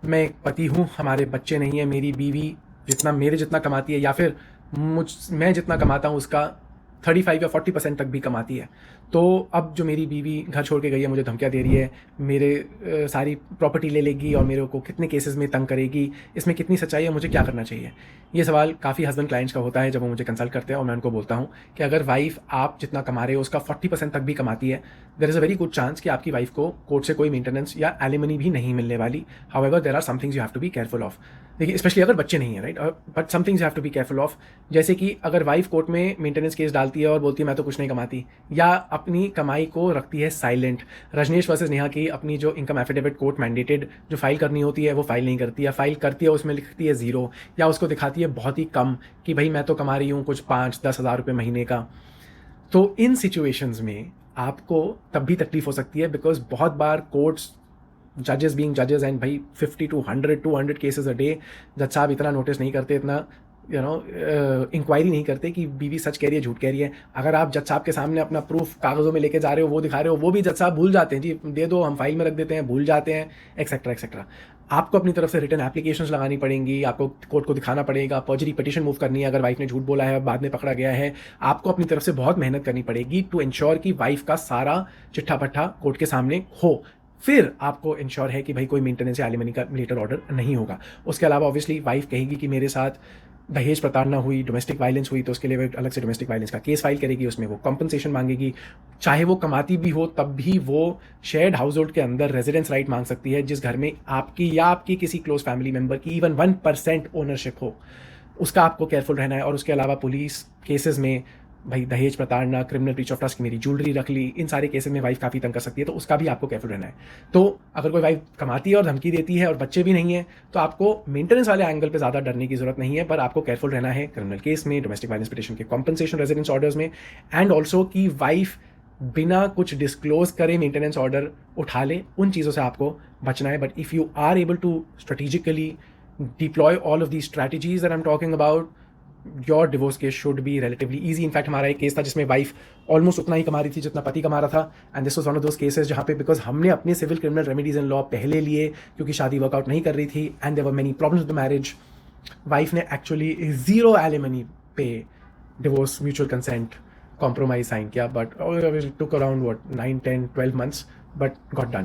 मैं एक पति हूँ, हमारे बच्चे नहीं हैं, मेरी बीवी मेरे जितना कमाती है या फिर मैं जितना कमाता हूँ उसका 35 या 40% तक भी कमाती है। तो अब जो मेरी बीवी घर छोड़ के गई है, मुझे धमकियाँ दे रही है, मेरे सारी प्रॉपर्टी ले लेगी और मेरे को कितने केसेस में तंग करेगी, इसमें कितनी सच्चाई है, मुझे क्या करना चाहिए? ये सवाल काफ़ी हस्बैंड क्लाइंट्स का होता है जब वो मुझे कंसल्ट करते हैं और मैं उनको बोलता हूँ कि अगर वाइफ़ आप जितना कमा रहे हो उसका 40% तक भी कमाती है, there is a very good chance कि आपकी वाइफ़ को कोर्ट से कोई मेंटेनेंस या एलिमनी भी नहीं मिलने वाली। However there are some things you have to be careful of. देखिए, स्पेशली अगर बच्चे नहीं है, right? But some things you have to be careful of. जैसे कि अगर वाइफ कोर्ट में मेंटेनेंस केस डालती है और बोलती है मैं तो कुछ नहीं कमाती, या अपनी कमाई को रखती है साइलेंट। रजनीश वर्सेस नेहा की अपनी जो इनकम एफिडेविट कोर्ट मैंडेटेड जो फाइल करनी होती है वो फाइल नहीं करती, या फाइल करती है उसमें लिखती है ज़ीरो, या उसको दिखाती है बहुत ही कम कि भाई मैं तो कमा रही हूँ कुछ 5-10 हज़ार रुपये महीने का। तो इन सिचुएशंस में आपको तब भी तकलीफ हो सकती है, बिकॉज बहुत बार कोर्ट्स, जजेस बीइंग जजेस एंड भाई 50 to 100 200 केसेस अ डे, जज साहब इतना नोटिस नहीं करते, इतना इंक्वायरी नहीं करते कि बीवी सच कह रही है झूठ कह रही है। अगर आप जज साहब के सामने अपना प्रूफ कागज़ों में लेके जा रहे हो, वो दिखा रहे हो, वो भी जज साहब भूल जाते हैं, जी दे दो, हम फाइल में रख देते हैं, भूल जाते हैं, एक्सेट्रा एक्सेट्रा। आपको अपनी तरफ से रिटर्न एप्लीकेशंस लगानी पड़ेंगी, आपको कोर्ट को दिखाना पड़ेगा, पर्जरी पिटिशन मूव करनी है अगर वाइफ ने झूठ बोला है बाद में पकड़ा गया है। आपको अपनी तरफ से बहुत मेहनत करनी पड़ेगी टू इंश्योर कि वाइफ का सारा चिट्ठा पट्ठा कोर्ट के सामने हो। फिर आपको इंश्योर है कि भाई कोई मेंटेनेंस या एलिमनी का लेटर ऑर्डर नहीं होगा। उसके अलावा ऑब्वियसली वाइफ कहेगी कि मेरे साथ दहेज प्रताड़ना हुई, डोमेस्टिक वायलेंस हुई, तो उसके लिए वो अलग से डोमेस्टिक वायलेंस का केस फाइल करेगी, उसमें वो कॉम्पनसेशन मांगेगी। चाहे वो कमाती भी हो तब भी वो शेयर्ड हाउस होल्ड के अंदर रेजिडेंस राइट मांग सकती है, जिस घर में आपकी या आपकी किसी क्लोज फैमिली मेंबर की इवन 1% ओनरशिप हो, उसका आपको केयरफुल रहना है। और उसके अलावा पुलिस केसेस में भाई दहेज प्रताड़ना, क्रिमिनल ब्रीच ऑफ ट्रस्ट की मेरी ज्वेलरी रख ली, इन सारे केसेस में वाइफ काफ़ी तंग कर सकती है, तो उसका भी आपको केयरफुल रहना है। तो अगर कोई वाइफ कमाती है और धमकी देती है और बच्चे भी नहीं है, तो आपको मेंटेनेंस वाले एंगल पे ज़्यादा डरने की जरूरत नहीं है, पर आपको केयरफुल रहना है क्रिमिनल केस में, डोमेस्टिक वायलेंस पिटिशन के कॉम्पनसेशन रेजिडेंस ऑर्डर्स में, एंड ऑल्सो कि वाइफ बिना कुछ डिस्क्लोज करे मेंटेनेंस ऑर्डर उठा ले, उन चीज़ों से आपको बचना है। But if you are able to strategically deploy all of the strategies that I am talking about, your divorce case should be relatively easy. In fact हमारा एक केस था जिसमें वाइफ ऑलमोस्ट उतना ही कमा रही थी जितना पति कमा रहा था, and this was one of those cases जहाँ पे बिकॉज हमने अपने civil criminal remedies in law पहले लिए क्योंकि शादी वर्कआउट नहीं कर रही थी and there were many problems with the marriage, wife ने एक्चुअली ज़ीरो एलिमनी पे divorce mutual consent compromise sign किया, but took around 9, 10, 12 months, but got done.